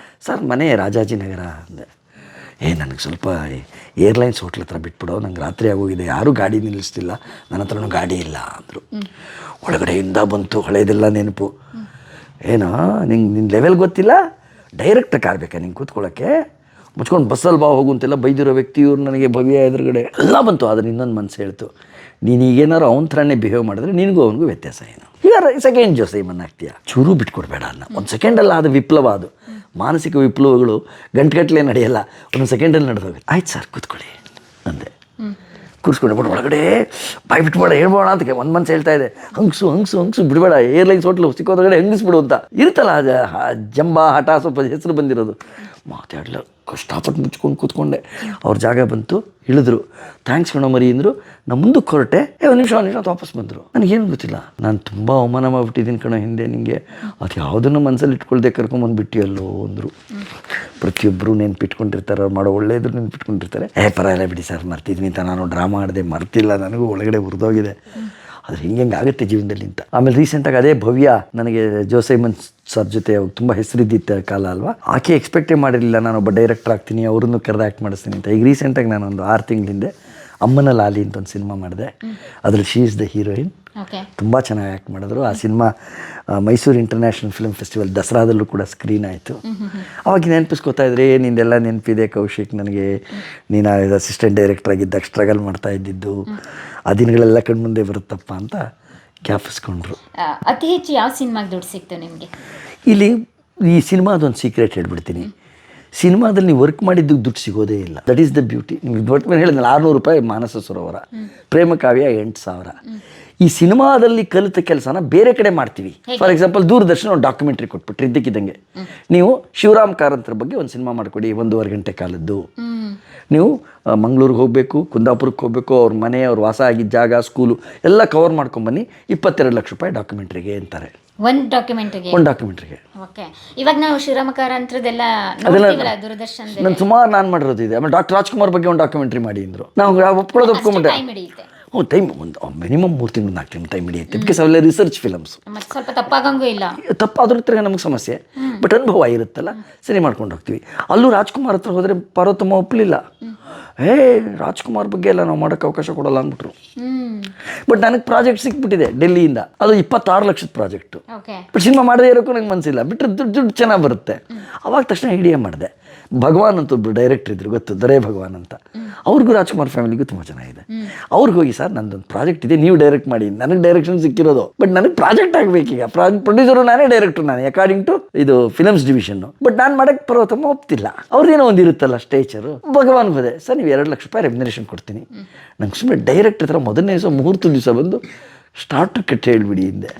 ಸರ್ ಮನೆ ರಾಜಾಜಿನಗರ ಅಂದೆ. ನನಗೆ ಸ್ವಲ್ಪ ಏರ್ಲೈನ್ಸ್ ಹೋಟ್ಲ್ ಹತ್ರ ಬಿಟ್ಬಿಡೋ, ನಂಗೆ ರಾತ್ರಿ ಆಗೋಗಿದೆ, ಯಾರೂ ಗಾಡಿ ನಿಲ್ಲಿಸ್ತಿಲ್ಲ, ನನ್ನ ಹತ್ರನೂ ಗಾಡಿ ಇಲ್ಲ ಅಂದರು. ಒಳಗಡೆಯಿಂದ ಬಂತು ಹಳೇದೆಲ್ಲ ನೆನಪು. ಏನೋ ನಿನ್ನ ಲೆವೆಲ್ ಗೊತ್ತಿಲ್ಲ, ಡೈರೆಕ್ಟ್ ಕಾರ್ ಬೇಕಾ ನಿಂಗೆ ಕೂತ್ಕೊಳ್ಳೋಕ್ಕೆ, ಮುಚ್ಕೊಂಡು ಬಸ್ಸಲ್ಲಿ ಬಾ ಹೋಗು ಅಂತೆಲ್ಲ ಬೈದಿರೋ ವ್ಯಕ್ತಿಯವ್ರು ನನಗೆ ಭವ್ಯ ಎದುರುಗಡೆ ಎಲ್ಲ ಬಂತು. ಆದರೆ ಇನ್ನೊಂದು ಮನಸ್ಸು ಹೇಳ್ತು, ನೀನು ಈಗೇನಾರು ಅವನ ಥರನೇ ಬಿಹೇವ್ ಮಾಡಿದ್ರೆ ನಿನಗೂ ಅವನಿಗೂ ವ್ಯತ್ಯಾಸ ಏನು, ಈಗ ಸೆಕೆಂಡ್ ಜೋಸೈಮನ್ ಆಗ್ತೀಯ, ಚೂರು ಬಿಟ್ಕೊಡ್ಬೇಡ ಅನ್ನ. ಒಂದು ಸೆಕೆಂಡಲ್ಲ ಅದು ವಿಪ್ಲವ, ಅದು ಮಾನಸಿಕ ವಿಪ್ಲವಗಳು ಗಂಟೆಗಟ್ಟಲೆ ನಡೆಯಲ್ಲ, ಒಂದು ಸೆಕೆಂಡಲ್ಲಿ ನಡೆದೋಗುತ್ತೆ. ಆಯ್ತು ಸರ್ ಕೂತ್ಕೊಳ್ಳಿ ಅಂದೆ. ಕೂರಿಸ್ಕೊಂಡೆ, ಬಟ್ ಒಳಗಡೆ ಬಾಯಿ ಬಿಟ್ಬೇಡ, ಹೇಳ್ಬೋಣ ಅಂತ ಒಂದು ಮನ್ಸು ಹೇಳ್ತಾ ಇದೆ, ಹಂಗ್ಸು ಬಿಡಬೇಡ, ಏರ್ಲೈನ್ಸ್ ಹೋಟ್ಲು ಸಿಕ್ಕೋದ್ರಗಡೆ ಹಂಗಿಸ್ಬಿಡು ಅಂತ ಇರುತ್ತಲ್ಲ, ಅದು ಜಂಬ ಹಠ ಸ್ವಲ್ಪ ಹೆಸರು ಬಂದಿರೋದು. ಮಾತಾಡಲ್ಲ, ಕಷ್ಟಪಟ್ಟು ಮುಚ್ಕೊಂಡು ಕೂತ್ಕೊಂಡೆ. ಅವ್ರ ಜಾಗ ಬಂತು, ಇಳಿದ್ರು, ಥ್ಯಾಂಕ್ಸ್ ಕಣೋ ಮರಿ ಅಂದರು. ನಾನು ಮುಂದಕ್ಕೆ ಹೊರಟೆ, ಒಂದು ನಿಮಿಷ ಅಂತ ವಾಪಸ್ ಬಂದರು. ನನಗೇನು ಗೊತ್ತಿಲ್ಲ, ನಾನು ತುಂಬ ಅವಮಾನ ಮಾಡಿಬಿಟ್ಟಿದ್ದೀನಿ ಕಣೋ ಹಿಂದೆ ನಿಮಗೆ, ಅದು ಯಾವುದನ್ನು ಮನಸ್ಸಲ್ಲಿ ಇಟ್ಕೊಳ್ದೆ ಕರ್ಕೊಂಬಂದುಬಿಟ್ಟಿಯಲ್ಲೋ ಅಂದರು. ಪ್ರತಿಯೊಬ್ಬರು ನೆನ್ಪಿಟ್ಕೊಂಡಿರ್ತಾರೆ, ಅವ್ರು ಮಾಡೋ ಒಳ್ಳೆಯದ್ರು ನೆನ್ಪಿಟ್ಕೊಂಡಿರ್ತಾರೆ. ಪರವಾಗಿಲ್ಲ ಬಿಡಿ ಸರ್, ಮರ್ತಿದ್ವಿ ಅಂತ ನಾನು ಡ್ರಾಮಾ ಮಾಡಿದೆ, ಮರ್ತಿಲ್ಲ, ನನಗೂ ಒಳಗಡೆ ಹುರಿದೋಗಿದೆ, ಅದು ಹಿಂಗೆ ಆಗುತ್ತೆ ಜೀವನದಲ್ಲಿ ಅಂತ. ಆಮೇಲೆ ರೀಸೆಂಟಾಗಿ ಅದೇ ಭವ್ಯ ನನಗೆ ಜೋಸೈಮನ್ ಸರ್ ಜೊತೆ ತುಂಬ ಹೆಸರಿದ್ದಿತ್ತ ಕಾಲ ಅಲ್ವಾ, ಆಕೆ ಎಕ್ಸ್ಪೆಕ್ಟೇ ಮಾಡಿರಲಿಲ್ಲ ನಾನೊಬ್ಬ ಡೈರೆಕ್ಟರ್ ಆಗ್ತೀನಿ, ಅವ್ರನ್ನೂ ಕರೆದು ಆ್ಯಕ್ಟ್ ಮಾಡಿಸ್ತೀನಿ ಅಂತ. ಈಗ ರೀಸೆಂಟಾಗಿ ನಾನೊಂದು 6 ತಿಂಗಳ ಹಿಂದೆ ಅಮ್ಮನ ಲಾಲಿ ಅಂತ ಒಂದು ಸಿನಿಮಾ ಮಾಡಿದೆ, ಅದ್ರಲ್ಲಿ ಶೀ ಇಸ್ ದ ಹೀರೋಯಿನ್. ತುಂಬ ಚೆನ್ನಾಗಿ ಆ್ಯಕ್ಟ್ ಮಾಡಿದ್ರು. ಆ cinema Mysuru international film festival ದಸರಾದಲ್ಲೂ ಕೂಡ ಸ್ಕ್ರೀನ್ ಆಯಿತು. ಅವಾಗ ನೆನಪಿಸ್ಕೋತಾ ಇದ್ರೆ, ನಿಂದೆಲ್ಲ ನೆನಪಿದೆ ಕೌಶಿಕ್, ನನಗೆ ನೀನು ಅಸಿಸ್ಟೆಂಟ್ ಡೈರೆಕ್ಟರ್ ಆಗಿದ್ದಾಗ ಸ್ಟ್ರಗಲ್ ಮಾಡ್ತಾ ಇದ್ದಿದ್ದು, ಆ ದಿನಗಳೆಲ್ಲ ಕಣ್ಮುಂದೆ ಬರುತ್ತಪ್ಪ ಅಂತ ಜ್ಞಾಪಿಸ್ಕೊಂಡ್ರು. ಅತಿ ಹೆಚ್ಚು ಯಾವ ಸಿನಿಮಾಗೆ ದುಡ್ಡು ಸಿಕ್ತು ನಿಮಗೆ? ಇಲ್ಲಿ ಈ ಸಿನಿಮಾದೊಂದು ಸೀಕ್ರೆಟ್ ಹೇಳ್ಬಿಡ್ತೀನಿ, ಸಿನಿಮಾದಲ್ಲಿ ನೀವು ವರ್ಕ್ ಮಾಡಿದ್ದು ದುಡ್ಡು ಸಿಗೋದೇ ಇಲ್ಲ. That is the beauty. ನಿಮ್ಗೆ ದೊಡ್ಡ ಮೇಲೆ ಹೇಳಿದ್ನಲ್ಲ, 600 ರೂಪಾಯಿ ಮಾನಸ ಸರೋವರ, ಪ್ರೇಮ ಕಾವ್ಯ 8,000. ಈ ಸಿನಿಮಾದಲ್ಲಿ ಕಲಿತ ಕೆಲಸನ ಬೇರೆ ಕಡೆ ಮಾಡ್ತೀವಿ. ಫಾರ್ ಎಕ್ಸಾಂಪಲ್ ದೂರದರ್ಶನ ಒಂದು ಡಾಕ್ಯುಮೆಂಟ್ರಿ ಕೊಟ್ಬಿಟ್ರಿ ಇದ್ದಕ್ಕಿದ್ದಂಗೆ, ನೀವು ಶಿವರಾಮ್ ಕಾರಂತರ ಬಗ್ಗೆ ಒಂದು ಸಿನಿಮಾ ಮಾಡಿಕೊಡಿ 1.5 ಗಂಟೆ ಕಾಲದ್ದು. ನೀವು ಮಂಗಳೂರಿಗೆ ಹೋಗಬೇಕು, ಕುಂದಾಪುರಕ್ಕೆ ಹೋಗಬೇಕು, ಅವ್ರ ಮನೆ, ಅವ್ರ ವಾಸ ಆಗಿದ್ದ ಜಾಗ, ಸ್ಕೂಲು ಎಲ್ಲ ಕವರ್ ಮಾಡ್ಕೊಂಬನ್ನಿ, 22 ಲಕ್ಷ ರೂಪಾಯಿ ಡಾಕ್ಯುಮೆಂಟ್ರಿಗೆ ಅಂತಾರೆ. ಒಂದು ಡಾಕ್ಯುಮೆಂಟ್ರಿಗೆ. ಓಕೆ, ಇವಾಗ ನಾವು ಶಿವರಾಮ ಕಾರಂತರದೆಲ್ಲ ನೋಡ್ತೀವಲ್ಲ ದೂರದರ್ಶನದಲ್ಲಿ, ನಾನು ಸುಮಾರು ನಾನು ಮಾಡಿರೋದು ಇದೆ. ಆಮೇಲೆ ಡಾಕ್ಟರ್ ರಾಜ್ಕುಮಾರ್ ಬಗ್ಗೆ ಒಂದು ಡಾಕ್ಯುಮೆಂಟ್ರಿ ಮಾಡಿ ಅಂದರು. ನಾವು ಒಪ್ಕೊಳ್ಳೋದು ಒಪ್ಕೊಂಬಿಟ್ಟೆ. ಟೈಮ್ ಒಂದು ಮಿನಿಮಮ್ 3 ತಿಂಗಳು 4 ತಿಂಗಳು ಟೈಮ್ ಹಿಡಿಯುತ್ತೆ. ಬಿಕಾಸ್ ಅವೆಲ್ಲ ರಿಸರ್ಚ್ ಫಿಲಮ್ಸ್, ಸ್ವಲ್ಪ ತಪ್ಪಾಗಂಗೂ ಇಲ್ಲ. ತಪ್ಪಾದ್ರೂ ನಮಗೆ ಸಮಸ್ಯೆ, ಬಟ್ ಅನುಭವ ಇರುತ್ತಲ್ಲ, ಸರಿ ಮಾಡ್ಕೊಂಡು ಹೋಗ್ತೀವಿ. ಅಲ್ಲೂ ರಾಜ್ಕುಮಾರ್ ಹತ್ರ ಹೋದರೆ ಪಾರ್ವತಮ್ಮ ಒಪ್ಪಲಿಲ್ಲ. ರಾಜ್ಕುಮಾರ್ ಬಗ್ಗೆ ಎಲ್ಲ ನಾವು ಮಾಡೋಕ್ಕೆ ಅವಕಾಶ ಕೊಡಲ್ಲ ಅಂದ್ಬಿಟ್ರು. ಬಟ್ ನನಗೆ ಪ್ರಾಜೆಕ್ಟ್ ಸಿಕ್ಬಿಟ್ಟಿದೆ ಡೆಲ್ಲಿಯಿಂದ, ಅದು 26 ಲಕ್ಷದ ಪ್ರಾಜೆಕ್ಟು. ಬಟ್ ಸಿನಿಮಾ ಮಾಡದೇ ಇರೋಕ್ಕೂ ನಂಗೆ ಮನಸ್ಸಿಲ್ಲ, ಬಿಟ್ಟರೆ ದುಡ್ಡು ಚೆನ್ನಾಗಿ ಬರುತ್ತೆ. ಅವಾಗ ತಕ್ಷಣ ಐಡಿಯಾ ಮಾಡಿದೆ. ಭಗವಾನ್ ಅಂತ ಒಬ್ಬರು ಡೈರೆಕ್ಟರ್ ಇದ್ರು, ಗೊತ್ತು, ದೊರೆ ಭಗವಾನ್ ಅಂತ. ಅವ್ರಿಗೂ ರಾಜ್ಕುಮಾರ್ ಫ್ಯಾಮಿಲಿಗೂ ತುಂಬ ಚೆನ್ನಾಗಿದೆ. ಅವ್ರಿಗೆ ಹೋಗಿ, ಸರ್ ನಂದೊಂದು ಪ್ರಾಜೆಕ್ಟ್ ಇದೆ, ನೀವು ಡೈರೆಕ್ಟ್ ಮಾಡಿ. ನನಗೆ ಡೈರೆಕ್ಷನ್ ಸಿಕ್ಕಿರೋದು, ಬಟ್ ನನಗೆ ಪ್ರಾಜೆಕ್ಟ್ ಆಗಬೇಕೀಗ. ಪ್ರೊಡ್ಯೂಸರು ನಾನೇ, ಡೈರೆಕ್ಟರ್ ನಾನೇ, ಅಕಾರ್ಡಿಂಗ್ ಟು ಇದು ಫಿಲಮ್ಸ್ ಡಿವಿಷನ್ನು. ಬಟ್ ನಾನು ಮಾಡೋಕ್ಕೆ ಪರ್ವತಮ್ಮ ಒಪ್ತಿಲ್ಲ. ಅವ್ರದ್ದೇನೋ ಒಂದು ಇರುತ್ತಲ್ಲ ಸ್ಟೇಚರು. ಭಗವಾನ್ ಹೋದೆ, ಸರ್ ನೀವು 2 ಲಕ್ಷ ರೂಪಾಯಿ ರೆಮ್ಯುನರೇಷನ್ ಕೊಡ್ತೀನಿ, ನಂಗೆ ಸುಮ್ಮನೆ ಡೈರೆಕ್ಟ್ ಹತ್ರ ಮೊದಲನೇ ದಿವಸ ಮುಹೂರ್ತ ದಿವಸ ಬಂದು ಸ್ಟಾರ್ಟ್ ಕಟ್ಟಿ ಹೇಳ್ಬಿಡಿ ಹಿಂದೆ.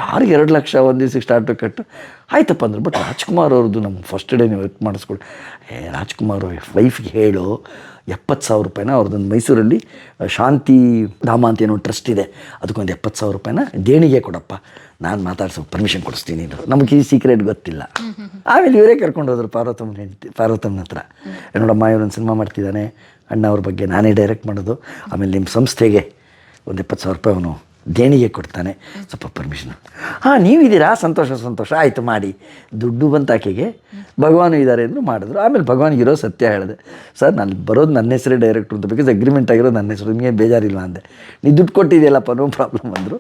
ಯಾರಿಗೆ 2 ಲಕ್ಷ ಒಂದು ದಿವ್ಸಕ್ಕೆ ಸ್ಟಾರ್ಟ್ ಕಟ್ಟು ಆಯ್ತಪ್ಪ ಅಂದರು. ಬಟ್ ರಾಜ್ಕುಮಾರ್ ಅವ್ರದ್ದು ನಮ್ಮ ಫಸ್ಟ್ ಡೇ ನೀವು ವರ್ಕ್ ಮಾಡಿಸ್ಕೊಡಿ. ರಾಜ್ಕುಮಾರ್ ವೈಫ್ಗೆ ಹೇಳು 70,000 ರೂಪಾಯಿನ ಅವ್ರದ್ದೊಂದು ಮೈಸೂರಲ್ಲಿ ಶಾಂತಿ ಧಾಮ ಅಂತ ಏನೋ ಟ್ರಸ್ಟ್ ಇದೆ, ಅದಕ್ಕೊಂದು 70,000 ರೂಪಾಯಿನ ದೇಣಿಗೆ ಕೊಡಪ್ಪ, ನಾನು ಮಾತಾಡ್ಸೋ ಪರ್ಮಿಷನ್ ಕೊಡಿಸ್ತೀನಿ ಅಂದರು. ನಮಗೆ ಈ ಸೀಕ್ರೆಟ್ ಗೊತ್ತಿಲ್ಲ. ಆಮೇಲೆ ಇವರೇ ಕರ್ಕೊಂಡು ಹೋದ್ರು ಪಾರ್ವತಮ್ಮನ ಹತ್ರ. ನೋಡಮ್ಮ ಇವರೊಂದು ಸಿನಿಮಾ ಮಾಡ್ತಿದ್ದಾನೆ, ಅಣ್ಣ ಅವ್ರ ಬಗ್ಗೆ ನಾನೇ ಡೈರೆಕ್ಟ್ ಮಾಡೋದು, ಆಮೇಲೆ ನಿಮ್ಮ ಸಂಸ್ಥೆಗೆ ಒಂದು 70,000 ರೂಪಾಯಿ ಅವನು ದೇಣಿಗೆ ಕೊಡ್ತಾನೆ, ಸ್ವಲ್ಪ ಪರ್ಮಿಷನ್. ನೀವಿದ್ದೀರಾ, ಸಂತೋಷ ಆಯಿತು ಮಾಡಿ. ದುಡ್ಡು ಬಂತ ಆಕೆಗೆ, ಭಗವಾನು ಇದ್ದಾರೆ ಅಂದರು, ಮಾಡಿದ್ರು. ಆಮೇಲೆ ಭಗವಾನ್ಗಿರೋ ಸತ್ಯ ಹೇಳಿದೆ, ಸರ್ ನಾನು ಬರೋದು ನನ್ನ ಹೆಸರೇ ಡೈರೆಕ್ಟ್ರು ಅಂತ, ಬಿಕಾಸ್ ಅಗ್ರಿಮೆಂಟ್ ಆಗಿರೋದು ನನ್ನ ಹೆಸರು, ನಿಮಗೆ ಬೇಜಾರಿಲ್ಲ ಅಂದೆ. ನೀ ದುಡ್ಡು ಕೊಟ್ಟಿದೆಯಲ್ಲಪ್ಪ, ನೋ ಪ್ರಾಬ್ಲಮ್ ಅಂದರು.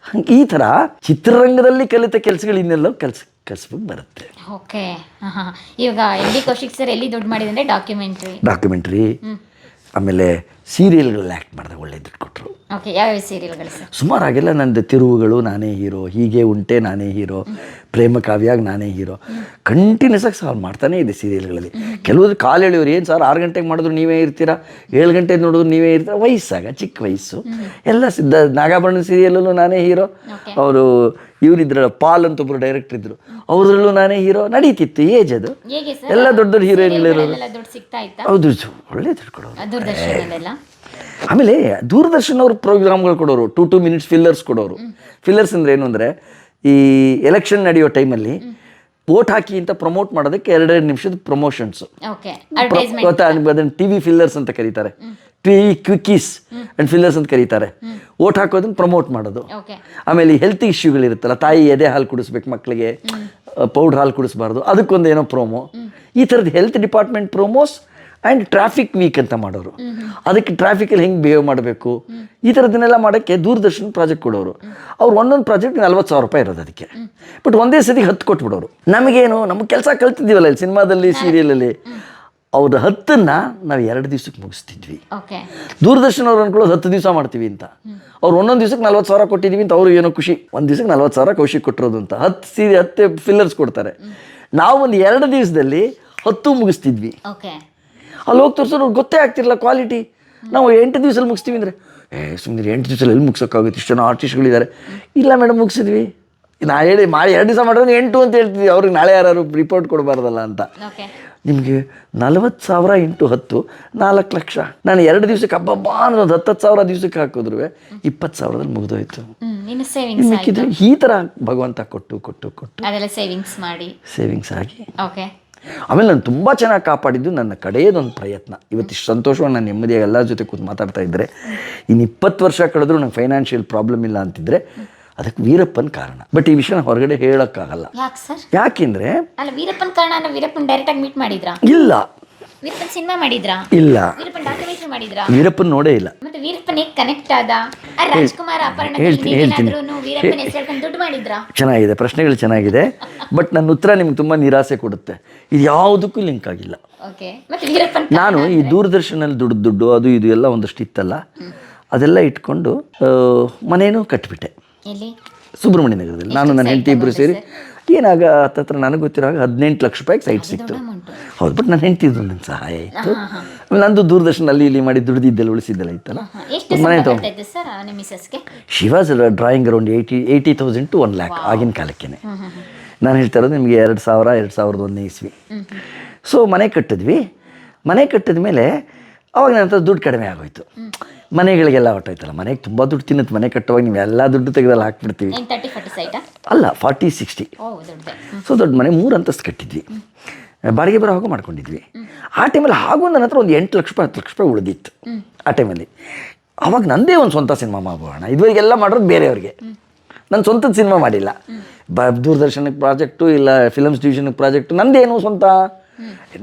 ಹಂಗೆ ಈ ಥರ ಚಿತ್ರರಂಗದಲ್ಲಿ ಕಲಿತ ಕೆಲಸಗಳು ಇನ್ನೆಲ್ಲೋ ಕಲಿಸ್ಬೇಕು ಬರುತ್ತೆ. ಓಕೆ. ಇವಾಗ MD ಕೌಶಿಕ್ ಸರ್ ಎಲ್ಲಿ ದುಡ್ಡು ಮಾಡಿದ್ರೆ ಡಾಕ್ಯುಮೆಂಟ್ರಿ, ಆಮೇಲೆ ಸೀರಿಯಲ್ಗಳಲ್ಲಿ ಆ್ಯಕ್ಟ್ ಮಾಡಿದಾಗ ಒಳ್ಳೆ ದುಡ್ಡು ಕೊಟ್ಟರು. ಓಕೆ. ಯಾವ್ಯಾವ ಸೀರಿಯಲ್ಗಳು ಸರ್? ಸುಮಾರಾಗೆಲ್ಲ ನಂದು ತಿರುವುಗಳು ನಾನೇ ಹೀರೋ, ಹೀಗೆ ಉಂಟೆ ನಾನೇ ಹೀರೋ, ಪ್ರೇಮ ಕಾವ್ಯಾಗ ನಾನೇ ಹೀರೋ, ಕಂಟಿನ್ಯೂಸ್ ಆಗಿ ಸಾಲ್ವ್ ಮಾಡ್ತಾನೇ ಇದೆ ಸೀರಿಯಲ್ಗಳಲ್ಲಿ. ಕೆಲವರು ಕಾಲು ಹೇಳಿವ್ರು, ಏನು ಸರ್ 6 ಗಂಟೆಗೆ ಮಾಡಿದ್ರು ನೀವೇ ಇರ್ತೀರಾ, 7 ಗಂಟೆಗೆ ನೋಡಿದ್ರು ನೀವೇ ಇರ್ತೀರ. ವಯಸ್ಸಾಗ ಚಿಕ್ಕ ವಯಸ್ಸು ಎಲ್ಲ ನಾಗಾಭರಣ ಸೀರಿಯಲಲ್ಲೂ ನಾನೇ ಹೀರೋ. ಅವರು ಇವರಿದ್ರಲ್ಲ, ಪಾಲ್ ಅಂತ ಒಬ್ಬರು ಡೈರೆಕ್ಟರ್ ಇದ್ರು, ಅವರಲ್ಲೂ ನಾನೇ ಹೀರೋ. ನಡೀತಿತ್ತು ಏಜ್ ಅದು. ಎಲ್ಲ ದೊಡ್ಡ ದೊಡ್ಡ ಹೀರೋಯಿನ್ಗಳಿರೋರು. ಹೌದು, ಒಳ್ಳೆ ದುಡ್ಡು ಕೊಡೋರು. ಆಮೇಲೆ ದೂರದರ್ಶನ ಅವ್ರ ಪ್ರೋಗ್ರಾಮ್ಗಳು ಕೊಡೋರು, 2 ಮಿನಿಟ್ಸ್ ಫಿಲ್ಲರ್ಸ್ ಕೊಡೋರು. ಫಿಲ್ಲರ್ಸ್ ಅಂದರೆ ಏನು ಅಂದರೆ, ಈ ಎಲೆಕ್ಷನ್ ನಡೆಯೋ ಟೈಮಲ್ಲಿ ವೋಟ್ ಹಾಕಿ ಅಂತ ಪ್ರಮೋಟ್ ಮಾಡೋದಕ್ಕೆ 2 ನಿಮಿಷದ ಪ್ರಮೋಷನ್ಸು. ಅದನ್ನು TV ಫಿಲ್ಲರ್ಸ್ ಅಂತ ಕರೀತಾರೆ, TV ಕ್ವಿಕ್ಕೀಸ್ ಆ್ಯಂಡ್ ಫಿಲ್ಲರ್ಸ್ ಅಂತ ಕರೀತಾರೆ. ವೋಟ್ ಹಾಕೋದನ್ನು ಪ್ರಮೋಟ್ ಮಾಡೋದು. ಆಮೇಲೆ ಹೆಲ್ತ್ ಇಶ್ಯೂಗಳಿರುತ್ತಲ್ಲ, ತಾಯಿ ಎದೆ ಹಾಲು ಕುಡಿಸ್ಬೇಕು ಮಕ್ಕಳಿಗೆ, ಪೌಡ್ರ್ ಹಾಲು ಕುಡಿಸ್ಬಾರ್ದು, ಅದಕ್ಕೊಂದು ಏನೋ ಪ್ರೋಮೋ. ಈ ಥರದ್ದು health department promos and traffic week ಅಂತ ಮಾಡೋರು. ಅದಕ್ಕೆ ಟ್ರಾಫಿಕಲ್ಲಿ ಹೆಂಗೆ ಬಿಹೇವ್ ಮಾಡಬೇಕು, ಈ ಥರದನ್ನೆಲ್ಲ ಮಾಡೋಕ್ಕೆ ದೂರದರ್ಶನ ಪ್ರಾಜೆಕ್ಟ್ ಕೊಡೋರು. ಅವ್ರು ಒಂದೊಂದು ಪ್ರಾಜೆಕ್ಟ್ 40,000 ರೂಪಾಯಿ ಇರೋದು ಅದಕ್ಕೆ. ಬಟ್ ಒಂದೇ ಸತಿ 10 ಕೊಟ್ಬಿಡೋರು. ನಮಗೇನು, ನಮ್ಮ ಕೆಲಸ ಕಲ್ತಿದ್ದೀವಲ್ಲ ಇಲ್ಲಿ ಸಿನಿಮಾದಲ್ಲಿ, ಸೀರಿಯಲಲ್ಲಿ, ಅವ್ರ 10ನ್ನು ನಾವು 2 ದಿವ್ಸಕ್ಕೆ ಮುಗಿಸ್ತಿದ್ವಿ. ದೂರದರ್ಶನ ಅವ್ರು ಅನ್ಕೊಳ್ಳೋದು 10 ದಿವಸ ಮಾಡ್ತೀವಿ ಅಂತ. ಅವ್ರು ಒಂದೊಂದು ದಿವ್ಸಕ್ಕೆ 40,000 ಕೊಟ್ಟಿದ್ದೀವಿ ಅಂತ ಅವ್ರಿಗೆ ಏನೋ ಖುಷಿ. ಒಂದು ದಿವ್ಸಕ್ಕೆ 40,000 ಕೌಶಿಕ್ ಕೊಟ್ಟಿರೋದು ಅಂತ. 10 ಫಿಲ್ಲರ್ಸ್ ಕೊಡ್ತಾರೆ. ನಾವು ಒಂದು 2 ದಿವಸದಲ್ಲಿ 10 ಮುಗಿಸ್ತಿದ್ವಿ. ಅಲ್ಲಿ ಹೋಗಿ ತೋರಿಸೋರು ಗೊತ್ತೇ ಆಗ್ತಿರಲ್ಲ ಕ್ವಾಲಿಟಿ. ನಾವು 8 ದಿವಸದಲ್ಲಿ ಮುಗಿಸ್ತೀವಿ ಅಂದರೆ, ಸುಮ್ಮನೆ 8 ದಿವಸದಲ್ಲಿ ಎಲ್ಲಿ ಮುಗಿಸೋಕ್ಕಾಗುತ್ತೆ, ಇಷ್ಟು ಜನ ಆರ್ಟಿಸ್ಟ್ಗಳಿದ್ದಾರೆ. ಇಲ್ಲ ಮೇಡಮ್ ಮುಗಿಸಿದ್ವಿ, ನಾ ಹೇಳಿ ಮಾಡಿ 2 ದಿವಸ ಮಾಡೋದು 8 ಅಂತ ಹೇಳ್ತಿದ್ವಿ. ಅವ್ರಿಗೆ ನಾಳೆ ಯಾರು ರಿಪೋರ್ಟ್ ಕೊಡಬಾರ್ದಲ್ಲ ಅಂತ. ನಿಮಗೆ 40,000 × 10 4 ಲಕ್ಷ. ನಾನು 2 ದಿವಸಕ್ಕೆ ಹಬ್ಬ ಅನ್ನೋದು 10,000 ದಿವಸಕ್ಕೆ ಹಾಕಿದ್ರು 20,000ದಲ್ಲಿ ಮುಗಿದೋಯ್ತು. ಈ ಥರ ಭಗವಂತ ಕೊಟ್ಟು ಸೇವಿಂಗ್ಸ್ ಆಗಿ. ಆಮೇಲೆ ನಾನು ತುಂಬ ಚೆನ್ನಾಗಿ ಕಾಪಾಡಿದ್ದು ನನ್ನ ಕಡೆಯದೊಂದು ಪ್ರಯತ್ನ. ಇವತ್ತಿಷ್ಟು ಸಂತೋಷವಾಗಿ ನಾನು ನೆಮ್ಮದಿಯಾಗಿ ಎಲ್ಲರ ಜೊತೆ ಕೂತು ಮಾತಾಡ್ತಾ ಇದ್ದರೆ, ಇನ್ನು 20 ವರ್ಷ ಕಳೆದ್ರೂ ನಂಗೆ ಫೈನಾನ್ಷಿಯಲ್ ಪ್ರಾಬ್ಲಮ್ ಇಲ್ಲ ಅಂತಿದ್ರೆ ಅದಕ್ಕೆ ವೀರಪ್ಪನ ಕಾರಣ. ಬಟ್ ಈ ವಿಷಯನ ಹೊರಗಡೆ ಹೇಳೋಕ್ಕಾಗಲ್ಲ. ಯಾಕೆಂದರೆ ವೀರಪ್ಪನ ಕಾರಣ ವೀರಪ್ಪನ ಡೈರೆಕ್ಟಾಗಿ ಮೀಟ್ ಮಾಡಿದ್ರಾ? ಇಲ್ಲ. ವೀರಪ್ಪನ ಸಿನಿಮಾ ಮಾಡಿದ್ರಾ? ಇಲ್ಲ. ವೀರಪ್ಪನ ಡಾಕ್ಯುಮೆಂಟರಿ ಮಾಡಿದ್ರಾ? ವೀರಪ್ಪನ ನೋಡೇ ಇಲ್ಲ. ಮತ್ತೆ ವೀರಪ್ಪನ ಹೇಗೆ ಕನೆಕ್ಟ್ ಆದ? ರಾಜ್ಕುಮಾರ್ ವೀರಪ್ಪನ ಹೆಸರು ದುಡ್ಡು ಮಾಡಿದ್ರಾ? ಚೆನ್ನಾಗಿದೆ, ಪ್ರಶ್ನೆಗಳು ಚೆನ್ನಾಗಿದೆ. ಬಟ್ ನನ್ನ ಉತ್ತರ ನಿಮ್ಗೆ ತುಂಬ ನಿರಾಸೆ ಕೊಡುತ್ತೆ. ಇದು ಯಾವುದಕ್ಕೂ ಲಿಂಕ್ ಆಗಿಲ್ಲ. ನಾನು ಈ ದೂರದರ್ಶನಲ್ಲಿ ದುಡ್ಡು ಅದು ಇದು ಎಲ್ಲ ಒಂದಷ್ಟು ಇತ್ತಲ್ಲ, ಅದೆಲ್ಲ ಇಟ್ಕೊಂಡು ಮನೇನೂ ಕಟ್ಬಿಟ್ಟೆ ಸುಬ್ರಹ್ಮಣ್ಯ ನಗರದಲ್ಲಿ. ನಾನು ನನ್ನ ಹೆಂಡತಿ ಇಬ್ಬರು ಸೇರಿ ಏನಾಗ ಹತ್ತತ್ರ ನನಗೆ ಗೊತ್ತಿರೋವಾಗ 18 ಲಕ್ಷ ರೂಪಾಯಿಗೆ ಸೈಟ್ ಸಿಕ್ತು. ಹೌದು, ಬಟ್ ನನ್ನ ಹೆಂಡತಿದ್ದು ನನ್ನ ಸಹಾಯ ಇತ್ತು. ಆಮೇಲೆ ನಂದು ದೂರದರ್ಶನ ಅಲ್ಲಿ ಇಲ್ಲಿ ಮಾಡಿ ದುಡ್ದಿದ್ದೆಲ್ಲ ಉಳಿಸಿದ್ದೆಲ್ಲ ಇತ್ತಲ್ಲ. ಮನೆ she was drawing around 80,000 to 1 lakh ಆಗಿನ ಕಾಲಕ್ಕೆ. ನಾನು ಹೇಳ್ತಾ ಇರೋದು ನಿಮಗೆ 2001 ಇಸ್ವಿ. ಸೊ ಮನೆ ಕಟ್ಟಿದ್ವಿ. ಮನೆ ಕಟ್ಟಿದ ಮೇಲೆ ಅವಾಗ ನನ್ನ ಹತ್ರ ದುಡ್ಡು ಕಡಿಮೆ ಆಗೋಯ್ತು. ಮನೆಗಳಿಗೆಲ್ಲ ಹೊಟ್ಟೋಯ್ತಲ್ಲ, ಮನೆಗೆ ತುಂಬ ದುಡ್ಡು ತಿನ್ನುತ್ತೆ. ಮನೆ ಕಟ್ಟುವಾಗ ನೀವು ಎಲ್ಲ ದುಡ್ಡು ತೆಗೆದಲ್ಲಿ ಹಾಕ್ಬಿಡ್ತೀವಿ. ಅಲ್ಲ 40-60. ಸೊ ದೊಡ್ಡ ಮನೆ 3 ಅಂತಸ್ತು ಕಟ್ಟಿದ್ವಿ. ಬಾಡಿಗೆ ಬರೋ ಹಾಗು ಮಾಡ್ಕೊಂಡಿದ್ವಿ. ಆ ಟೈಮಲ್ಲಿ ಹಾಗೂ ನನ್ನ ಹತ್ರ ಒಂದು 8 ಲಕ್ಷ ರೂಪಾಯಿ 10 ಲಕ್ಷ ರೂಪಾಯಿ ಉಳಿದಿತ್ತು ಆ ಟೈಮಲ್ಲಿ. ಅವಾಗ ನಂದೇ ಒಂದು ಸ್ವಂತ ಸಿನಿಮಾ ಮಾಡೋಣ. ಇದುವರೆಗೆಲ್ಲ ಮಾಡೋದು ಬೇರೆಯವ್ರಿಗೆ, ನನ್ನ ಸ್ವಂತದ ಸಿನಿಮಾ ಮಾಡಿಲ್ಲ. ದೂರದರ್ಶನಕ್ಕೆ ಪ್ರಾಜೆಕ್ಟು ಇಲ್ಲ ಫಿಲಮ್ಸ್ ಡಿವಿಷನ್ಗೆ ಪ್ರಾಜೆಕ್ಟು, ನಂದೇನು ಸ್ವಂತ.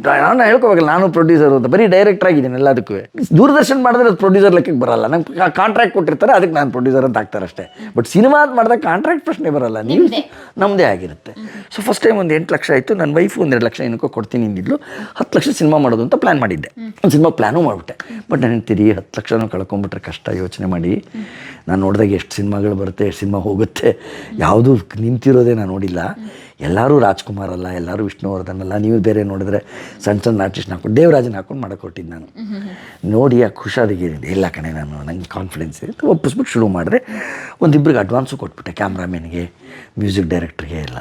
ನಾನು ಹೇಳ್ಕೋಬೇಕಲ್ಲ ನಾನು ಪ್ರೊಡ್ಯೂಸರು ಅಂತ, ಬರೀ ಡೈರೆಕ್ಟರ್ ಆಗಿದ್ದೀನಿ ಎಲ್ಲದಕ್ಕೂ. ದೂರದರ್ಶನ ಮಾಡಿದ್ರೆ ಅದು ಪ್ರೊಡ್ಯೂಸರ್ ಲೆಕ್ಕಕ್ಕೆ ಬರಲ್ಲ. ನಂಗೆ ಕಾಂಟ್ರಾಕ್ಟ್ ಕೊಟ್ಟಿರ್ತಾರೆ, ಅದಕ್ಕೆ ನಾನು ಪ್ರೊಡ್ಯೂಸರ್ ಅಂತ ಹಾಕ್ತಾರೆ ಅಷ್ಟೇ. ಬಟ್ ಸಿನಿಮಾ ಮಾಡಿದಾಗ ಕಾಂಟ್ರಾಕ್ಟ್ ಪ್ರಶ್ನೆ ಬರಲ್ಲ, ನೀವು ನಮ್ಮದೇ ಆಗಿರುತ್ತೆ. ಸೊ ಫಸ್ಟ್ ಟೈಮ್ ಒಂದು 8 ಲಕ್ಷ ಆಯಿತು. ನನ್ನ ವೈಫು ಒಂದು 2 ಲಕ್ಷ ಏನಕ್ಕೋ ಕೊಡ್ತೀನಿ ಅಂದಿದ್ಲು. 10 ಲಕ್ಷ ಸಿನಿಮಾ ಮಾಡೋದು ಅಂತ ಪ್ಲ್ಯಾನ್ ಮಾಡಿದ್ದೆ. ಒಂದು ಸಿನಿಮಾ ಪ್ಲ್ಯಾನು ಮಾಡಿಬಿಟ್ಟೆ. ಬಟ್ ನಾನು ಹೇಳ್ತೀರಿ 10 ಲಕ್ಷನೂ ಕಳ್ಕೊಂಬಿಟ್ರೆ ಕಷ್ಟ. ಯೋಚನೆ ಮಾಡಿ, ನಾನು ನೋಡಿದಾಗ ಎಷ್ಟು ಸಿನಿಮಾಗಳು ಬರುತ್ತೆ, ಎಷ್ಟು ಸಿನಿಮಾ ಹೋಗುತ್ತೆ, ಯಾವುದೂ ನಿಂತಿರೋದೇ ನಾನು ನೋಡಿಲ್ಲ. ಎಲ್ಲರೂ ರಾಜ್ಕುಮಾರ್ ಅಲ್ಲ, ಎಲ್ಲರೂ ವಿಷ್ಣುವರ್ಧನ್ ಅಲ್ಲ, ನೀವು ಬೇರೆ ನೋಡಿದ್ರೆ ಸಣ್ಣ ಸಣ್ಣ ಆರ್ಟಿಸ್ಟ್ನ ಹಾಕೊಂಡು ದೇವರಾಜನ ಹಾಕೊಂಡು ಮಾಡಕ್ಕೆ ಕೊಟ್ಟಿದ್ದು ನಾನು. ನೋಡಿ ಆ ಖುಷಾದಿಗೇನಿದೆ, ಇಲ್ಲ ಕಣೆ ನಾನು ನಂಗೆ ಕಾನ್ಫಿಡೆನ್ಸ್ ಇರುತ್ತೆ ಒಪ್ಪಿಸ್ಬಿಟ್ಟು ಶುರು ಮಾಡಿದೆ. ಒಂದಿಬ್ಬರಿಗೆ ಅಡ್ವಾನ್ಸು ಕೊಟ್ಬಿಟ್ಟೆ, ಕ್ಯಾಮ್ರಾಮನ್ಗೆ, ಮ್ಯೂಸಿಕ್ ಡೈರೆಕ್ಟ್ರಿಗೆ ಎಲ್ಲ.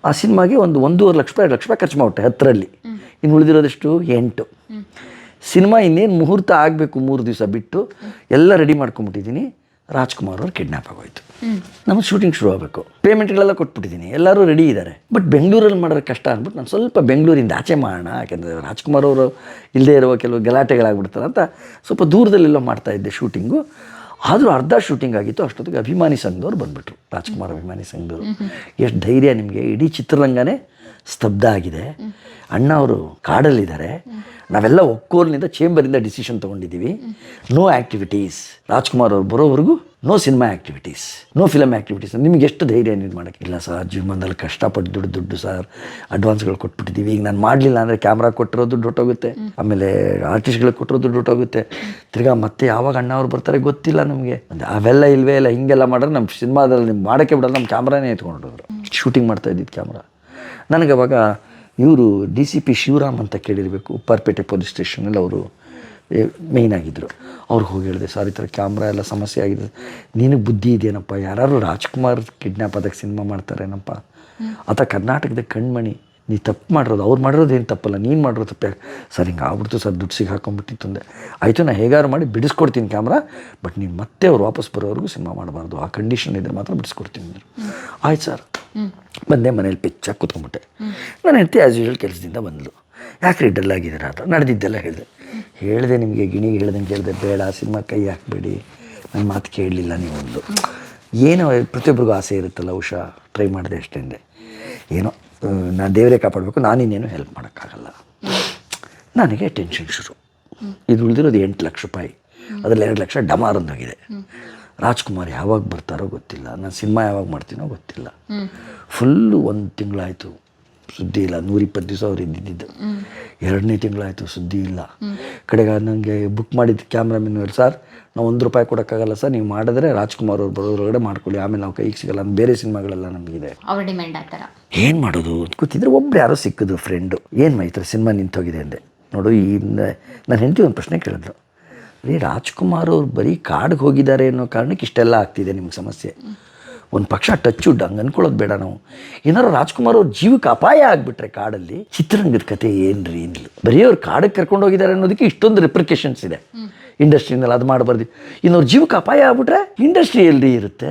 ಆ ಸಿನಿಮಾಗೆ 1.5 ಲಕ್ಷ ರೂಪಾಯಿ 2 ಲಕ್ಷ ರೂಪಾಯಿ ಖರ್ಚು ಮಾಡಿಬಿಟ್ಟೆ 10ರಲ್ಲಿ. ಇನ್ನು ಉಳಿದಿರೋದಷ್ಟು 8. ಸಿನಿಮಾ ಇನ್ನೇನು ಮುಹೂರ್ತ ಆಗಬೇಕು 3 ದಿವಸ ಬಿಟ್ಟು ಎಲ್ಲ ರೆಡಿ ಮಾಡ್ಕೊಂಬಿಟ್ಟಿದ್ದೀನಿ. ರಾಜ್ಕುಮಾರ್ ಅವ್ರು ಕಿಡ್ನ್ಯಾಪ್ ಆಗೋಯ್ತು. ನಮಗೆ ಶೂಟಿಂಗ್ ಶುರು ಆಗಬೇಕು, ಪೇಮೆಂಟ್ಗಳೆಲ್ಲ ಕೊಟ್ಬಿಟ್ಟಿದ್ದೀನಿ, ಎಲ್ಲರೂ ರೆಡಿ ಇದ್ದಾರೆ. ಬಟ್ ಬೆಂಗಳೂರಲ್ಲಿ ಮಾಡೋದು ಕಷ್ಟ ಅಂದ್ಬಿಟ್ಟು ನಾನು ಸ್ವಲ್ಪ ಬೆಂಗಳೂರಿಂದ ಆಚೆ ಮಾಡೋಣ, ಯಾಕೆಂದರೆ ರಾಜ್ಕುಮಾರ್ ಅವರು ಇಲ್ಲದೇ ಇರುವ ಕೆಲವು ಗಲಾಟೆಗಳಾಗ್ಬಿಡ್ತಾರೆ ಅಂತ ಸ್ವಲ್ಪ ದೂರದಲ್ಲೆಲ್ಲ ಮಾಡ್ತಾಯಿದ್ದೆ ಶೂಟಿಂಗು. ಆದರೂ ಅರ್ಧ ಶೂಟಿಂಗ್ ಆಗಿತ್ತು. ಅಷ್ಟೊತ್ತಿಗೆ ಅಭಿಮಾನಿ ಸಂಘದವ್ರು ಬಂದುಬಿಟ್ರು, ರಾಜ್ಕುಮಾರ್ ಅಭಿಮಾನಿ ಸಂಘದವರು. ಎಷ್ಟು ಧೈರ್ಯ ನಿಮಗೆ, ಇಡೀ ಚಿತ್ರರಂಗನೇ ಸ್ತಬ್ಧ ಆಗಿದೆ. ಅಣ್ಣ ಅವರು ಕಾಡಲ್ಲಿದ್ದಾರೆ, ನಾವೆಲ್ಲ ಒಕ್ಕೋಲಿನಿಂದ ಚೇಂಬರಿಂದ ಡಿಸಿಷನ್ ತೊಗೊಂಡಿದ್ದೀವಿ, ನೋ ಆ್ಯಕ್ಟಿವಿಟೀಸ್, ರಾಜ್ಕುಮಾರ್ ಅವ್ರು ಬರೋವರೆಗೂ no cinema activities, no film activities. ನಿಮಗೆ ಎಷ್ಟು ಧೈರ್ಯ ನೀವು ಮಾಡೋಕ್ಕೆ? ಇಲ್ಲ ಸರ್, ಜೀವನದಲ್ಲಿ ಕಷ್ಟಪಟ್ಟು ದುಡ್ಡು ಸರ್, ಅಡ್ವಾನ್ಸ್ಗಳು ಕೊಟ್ಬಿಟ್ಟಿದ್ದೀವಿ, ಈಗ ನಾನು ಮಾಡಲಿಲ್ಲ ಅಂದರೆ ಕ್ಯಾಮ್ರಾ ಕೊಟ್ಟಿರೋ ದುಡ್ಡು ಹೊಟ್ಟೋಗುತ್ತೆ, ಆಮೇಲೆ ಆರ್ಟಿಸ್ಟ್ಗಳಿಗೆ ಕೊಟ್ಟಿರೋ ದುಡ್ಡು ಹೊಟ್ಟೋಗುತ್ತೆ, ತಿರ್ಗಾ ಮತ್ತೆ ಯಾವಾಗ ಅಣ್ಣ ಅವ್ರು ಬರ್ತಾರೆ ಗೊತ್ತಿಲ್ಲ ನಮಗೆ. ಅವೆಲ್ಲ ಇಲ್ವೇ ಇಲ್ಲ, ಹಿಂಗೆಲ್ಲ ಮಾಡಿದ್ರೆ ನಮ್ಮ ಸಿನಿಮಾದಲ್ಲಿ ನಿಮ್ಮ ಮಾಡೋಕ್ಕೆ ಬಿಡೋದು, ನಮ್ಮ ಕ್ಯಾಮ್ರಾನೇ ಎತ್ಕೊಂಡೋದ್ರು. ಶೂಟಿಂಗ್ ಮಾಡ್ತಾ ಇದ್ದಿದ್ದು ಕ್ಯಾಮ್ರಾ. ನನಗೆ ಅವಾಗ ಇವರು DCP ಶಿವರಾಮ್ ಅಂತ ಕೇಳಿರಬೇಕು, ಉಪ್ಪಾರಪೇಟೆ ಪೊಲೀಸ್ ಸ್ಟೇಷನಲ್ಲಿ ಅವರು ಮೇಯ್ನ್ ಆಗಿದ್ದರು. ಅವ್ರಿಗೆ ಹೋಗಿ ಹೇಳಿದೆ, ಸರ್ ಈ ಥರ ಕ್ಯಾಮ್ರಾ ಎಲ್ಲ ಸಮಸ್ಯೆ ಆಗಿದೆ, ನಿನಗೆ ಬುದ್ಧಿ ಇದೆಯೇನಪ್ಪ, ಯಾರು ರಾಜ್ಕುಮಾರ್ ಕಿಡ್ನ್ಯಾಪ್ ಆದಾಗ ಸಿನಿಮಾ ಮಾಡ್ತಾರೇನಪ್ಪ, ಆತ ಕರ್ನಾಟಕದ ಕಣ್ಮಣಿ, ನೀ ತಪ್ಪು ಮಾಡಿರೋದು, ಅವ್ರು ಮಾಡಿರೋದು ಏನು ತಪ್ಪಲ್ಲ, ನೀನು ಮಾಡಿರೋ ತಪ್ಪು. ಸರ್ ಹಿಂಗೆ ಆಗ್ಬಿಡ್ತು ಸರ್, ದುಡ್ಡು ಸಿಗಾಕೊಂಬಿಟ್ಟಿತ್ತು ಅಂದೆ. ಆಯಿತು, ನಾನು ಹೇಗಾರು ಮಾಡಿ ಬಿಡಿಸ್ಕೊಡ್ತೀನಿ ಕ್ಯಾಮ್ರಾ, ಬಟ್ ನೀವು ಮತ್ತೆ ಅವ್ರು ವಾಪಸ್ ಬರೋವರೆಗೂ ಸಿನಿಮಾ ಮಾಡಬಾರ್ದು, ಆ ಕಂಡೀಷನ್ ಇದ್ದರೆ ಮಾತ್ರ ಬಿಡಿಸ್ಕೊಡ್ತೀನಿ ಅಂದರು. ಆಯ್ತು ಸರ್. ಬಂದೆ, ಮನೇಲಿ ಪಿಚ್ಚಾಗಿ ಕೂತ್ಕೊಂಡ್ಬಿಟ್ಟೆ. ನಾನು ಹೆಂಡತಿ ಆ್ಯಸ್ ಯೂಶುವಲ್ ಕೆಲಸದಿಂದ ಬಂದಳು. ಯಾಕೆ ರೀ ಡಲ್ ಆಗಿದ್ದೀರಾ ಅಂತ ನಡೆದಿದ್ದೆಲ್ಲ ಹೇಳಿದೆ ನಿಮಗೆ, ಗಿಣಿಗೆ ಹೇಳ್ದಂಗೆ ಕೇಳಿದೆ, ಬೇಡ ಸಿನಿಮಾ ಕೈ ಹಾಕಬೇಡಿ, ನನ್ನ ಮಾತು ಕೇಳಲಿಲ್ಲ ನೀವು ಒಂದು. ಏನೋ ಪ್ರತಿಯೊಬ್ಬರಿಗೂ ಆಸೆ ಇರುತ್ತಲ್ಲ, ಉಷಾ ಟ್ರೈ ಮಾಡಿದೆ ಅಷ್ಟೇ. ಏನೋ ನಾನು ದೇವರೇ ಕಾಪಾಡಬೇಕು, ನಾನಿನ್ನೇನು ಹೆಲ್ಪ್ ಮಾಡೋಕ್ಕಾಗಲ್ಲ. ನನಗೆ ಟೆನ್ಷನ್ ಶುರು. ಇದು ಉಳಿದಿರೋದು 8 ಲಕ್ಷ ರೂಪಾಯಿ, ಅದರಲ್ಲಿ 2 ಲಕ್ಷ ಡಮಾರೊಂದಾಗಿದೆ. ರಾಜ್ಕುಮಾರ್ ಯಾವಾಗ ಬರ್ತಾರೋ ಗೊತ್ತಿಲ್ಲ, ನಾನು ಸಿನಿಮಾ ಯಾವಾಗ ಮಾಡ್ತೀನೋ ಗೊತ್ತಿಲ್ಲ. ಫುಲ್ಲು 1 ತಿಂಗಳಾಯಿತು ಸುದ್ದಿ ಇಲ್ಲ. 120 ದಿವಸ ಅವ್ರು ಇದ್ದಿದ್ದು. 2ನೇ ತಿಂಗಳಾಯಿತು ಸುದ್ದಿ ಇಲ್ಲ. ಕಡೆಗೆ ನನಗೆ ಬುಕ್ ಮಾಡಿದ್ದು ಕ್ಯಾಮ್ರಾಮನ್ ಹೇಳಿ, ಸರ್ ನಾವು 1 ರೂಪಾಯಿ ಕೊಡೋಕ್ಕಾಗಲ್ಲ ಸರ್, ನೀವು ಮಾಡಿದ್ರೆ ರಾಜ್ಕುಮಾರ್ ಅವ್ರು ಬರೋದ್ರೊಳಗಡೆ ಮಾಡ್ಕೊಳ್ಳಿ, ಆಮೇಲೆ ನಾವು ಕೈಗೆ ಸಿಗಲ್ಲ, ಬೇರೆ ಸಿನಿಮಾಗಳೆಲ್ಲ ನಮಗಿದೆ. ಅವ್ರ ಡಿಮ್ಯಾಂಡ್ ಆ ಥರ. ಏನು ಮಾಡೋದು ಅಂತ ಕೂತಿದ್ರೆ ಒಬ್ರು ಯಾರೋ ಸಿಕ್ಕಿದ್ರು ಫ್ರೆಂಡು. ಏನು ಮೈತ್ರ ಸಿನಿಮಾ ನಿಂತೋಗಿದೆ ಅಂದೆ. ನೋಡು, ನನ್ನ ಹೆಂಡತಿ ಒಂದು ಪ್ರಶ್ನೆ ಕೇಳಿದ್ರು, ರೀ ರಾಜ್ಕುಮಾರ್ ಅವ್ರು ಬರೀ ಕಾಡಿಗೆ ಹೋಗಿದ್ದಾರೆ ಅನ್ನೋ ಕಾರಣಕ್ಕೆ ಇಷ್ಟೆಲ್ಲ ಆಗ್ತಿದೆ ನಿಮ್ಗೆ ಸಮಸ್ಯೆ. ಒಂದು ಪಕ್ಷ ಟಚ್ಚು ಹಂಗೆ ಅಂದ್ಕೊಳ್ಳೋದು ಬೇಡ. ನಾವು ಏನಾರು ರಾಜ್ಕುಮಾರ್ ಅವ್ರ ಜೀವಕ್ಕೆ ಅಪಾಯ ಆಗಿಬಿಟ್ರೆ ಕಾಡಲ್ಲಿ, ಚಿತ್ರರಂಗದ ಕತೆ ಏನ್ರಿ ಏನಿಲ್ಲ. ಬರೀ ಅವ್ರು ಕಾಡಿಗೆ ಕರ್ಕೊಂಡು ಹೋಗಿದ್ದಾರೆ ಅನ್ನೋದಕ್ಕೆ ಇಷ್ಟೊಂದು ರಿಪ್ರಿಕೇಷನ್ಸ್ ಇದೆ ಇಂಡಸ್ಟ್ರಿನಲ್ಲಿ, ಅದು ಮಾಡಬಾರ್ದು. ಇನ್ನು ಅವ್ರ ಜೀವಕ್ಕೆ ಅಪಾಯ ಆಗ್ಬಿಟ್ರೆ ಇಂಡಸ್ಟ್ರಿ ಎಲ್ರಿ ಇರುತ್ತೆ.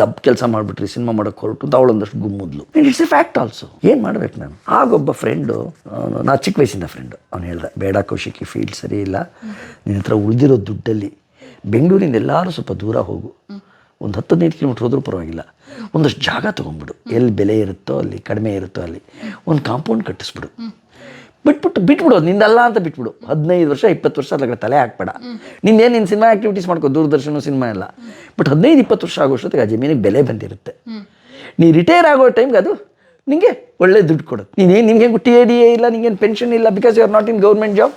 ದಬ್ಬ ಕೆಲಸ ಮಾಡಿಬಿಟ್ರಿ ಸಿನಿಮಾ ಮಾಡೋಕ್ಕೆ ಹೊರಟು ಅಂತ ಅವಳೊಂದಷ್ಟು ಗುಮ್ಮದ್ಲು. It's a fact also. ಏನು ಮಾಡ್ಬೇಕು ನಾನು? ಆಗೊಬ್ಬ ಫ್ರೆಂಡು, ನಾ ಚಿಕ್ಕ ವಯಸ್ಸಿಂದ ಫ್ರೆಂಡು, ಅವ್ನು ಹೇಳ್ದೆ, ಬೇಡ ಕೌಶಿಕ್, ಈ ಫೀಲ್ಡ್ ಸರಿ ಇಲ್ಲ, ನಿನ್ನ ಹತ್ರ ಉಳಿದಿರೋ ದುಡ್ಡಲ್ಲಿ ಬೆಂಗಳೂರಿಂದ ಎಲ್ಲರೂ ಸ್ವಲ್ಪ ದೂರ ಹೋಗು, ಒಂದು 10-15 ಕಿಲೋಮೀಟ್ರ್ ಹೋದ್ರೂ ಪರವಾಗಿಲ್ಲ, ಒಂದಷ್ಟು ಜಾಗ ತೊಗೊಂಡ್ಬಿಡು, ಎಲ್ಲಿ ಬೆಲೆ ಇರುತ್ತೋ ಅಲ್ಲಿ, ಕಡಿಮೆ ಇರುತ್ತೋ ಅಲ್ಲಿ ಒಂದು ಕಾಂಪೌಂಡ್ ಕಟ್ಟಿಸ್ಬಿಡು, ಬಿಟ್ಬಿಡು, ನಿಂದಲ್ಲ ಅಂತ ಬಿಟ್ಬಿಡು. 15 ವರ್ಷ 20 ವರ್ಷ ಅದ್ರಾಗ ತಲೆ ಹಾಕ್ಬೇಡ. ನಿನ್ನ ಸಿನಿಮಾ ಆ್ಯಕ್ಟಿವಿಟೀಸ್ ಮಾಡ್ಕೋ, ದೂರದರ್ಶನ ಸಿನಿಮಾ ಎಲ್ಲ. ಬಟ್ 15-20 ವರ್ಷ ಆಗೋಷ್ಟೊತ್ತಿಗೆ ಆ ಜಮೀನಿಗೆ ಬೆಲೆ ಬಂದಿರುತ್ತೆ. ನೀ ರಿಟೈರ್ ಆಗೋ ಟೈಮ್ಗೆ ಅದು ನಿಮಗೆ ಒಳ್ಳೆ ದುಡ್ಡು ಕೊಡುತ್ತೆ. ನಿನಗೆ TADA ಇಲ್ಲ, ನಿಂಗೇನು ಪೆನ್ಷನ್ ಇಲ್ಲ, because you are not in government job.